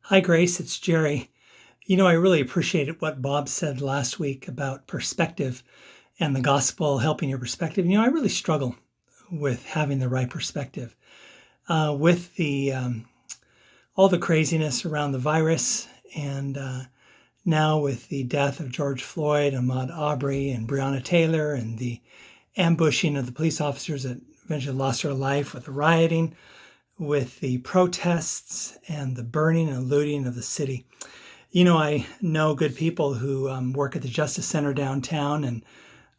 Hi, Grace. It's Gerry. I really appreciated what Bob said last week about perspective and the gospel helping your perspective. I really struggle with having the right perspective. With the all the craziness around the virus, and now with the death of George Floyd, Ahmaud Arbery, and Breonna Taylor, and the ambushing of the police officers that eventually lost their life, with the rioting, with the protests, and the burning and looting of the city. I know good people who work at the Justice Center downtown, and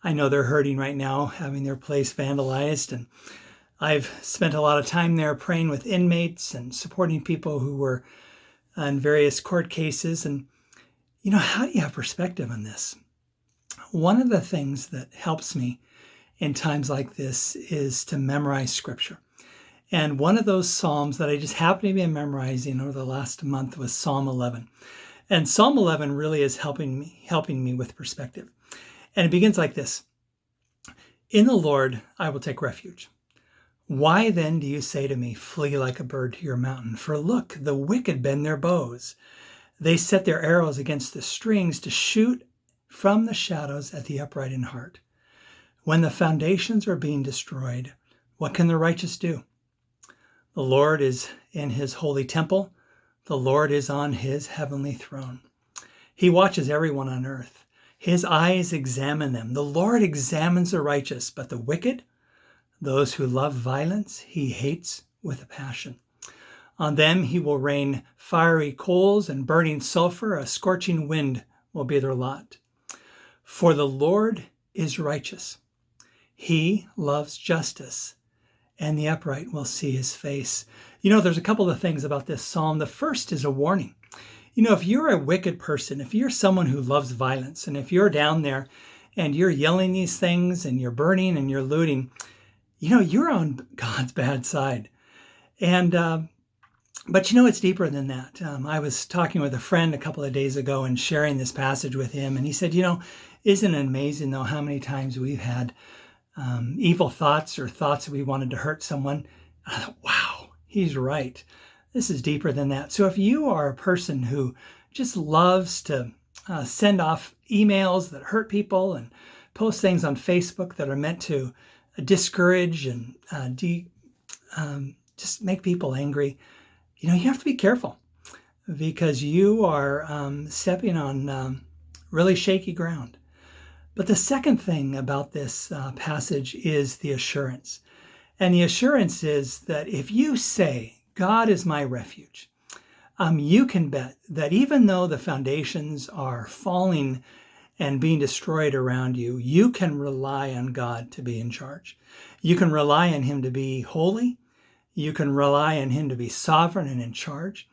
I know they're hurting right now, having their place vandalized. And I've spent a lot of time there praying with inmates and supporting people who were in various court cases. And, how do you have perspective on this? One of the things that helps me in times like this is to memorize scripture. And one of those Psalms that I just happened to be memorizing over the last month was Psalm 11. And Psalm 11 really is helping me with perspective. And it begins like this: "In the Lord I will take refuge. Why then do you say to me, flee like a bird to your mountain? For look, the wicked bend their bows. They set their arrows against the strings to shoot from the shadows at the upright in heart. When the foundations are being destroyed, what can the righteous do? The Lord is in his holy temple. The Lord is on his heavenly throne. He watches everyone on earth. His eyes examine them. The Lord examines the righteous, but the wicked, those who love violence, he hates with a passion. On them he will rain fiery coals and burning sulfur. A scorching wind will be their lot. For the Lord is righteous. He loves justice, and the upright will see his face." There's a couple of things about this psalm. The first is a warning. If you're a wicked person, if you're someone who loves violence, and if you're down there and you're yelling these things and you're burning and you're looting, you're on God's bad side. And but it's deeper than that. I was talking with a friend a couple of days ago and sharing this passage with him, and he said, isn't it amazing though how many times we've had evil thoughts or thoughts that we wanted to hurt someone? I thought, wow, he's right. This is deeper than that. So if you are a person who just loves to send off emails that hurt people and post things on Facebook that are meant to discourage and just make people angry, you have to be careful, because you are stepping on really shaky ground. But the second thing about this passage is the assurance. And the assurance is that if you say, God is my refuge, you can bet that even though the foundations are falling and being destroyed around you, you can rely on God to be in charge. You can rely on him to be holy. You can rely on him to be sovereign and in charge.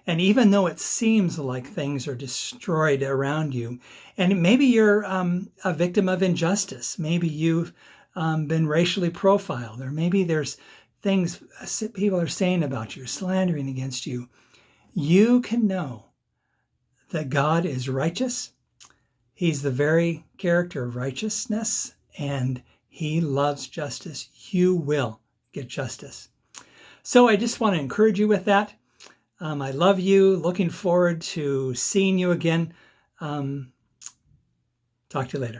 And even though it seems like things are destroyed around you, and maybe you're a victim of injustice, maybe you've been racially profiled, or maybe there's things people are saying about you, slandering against you, you can know that God is righteous. He's the very character of righteousness, and he loves justice. You will get justice. So I just want to encourage you with that. I love you. Looking forward to seeing you again. Talk to you later.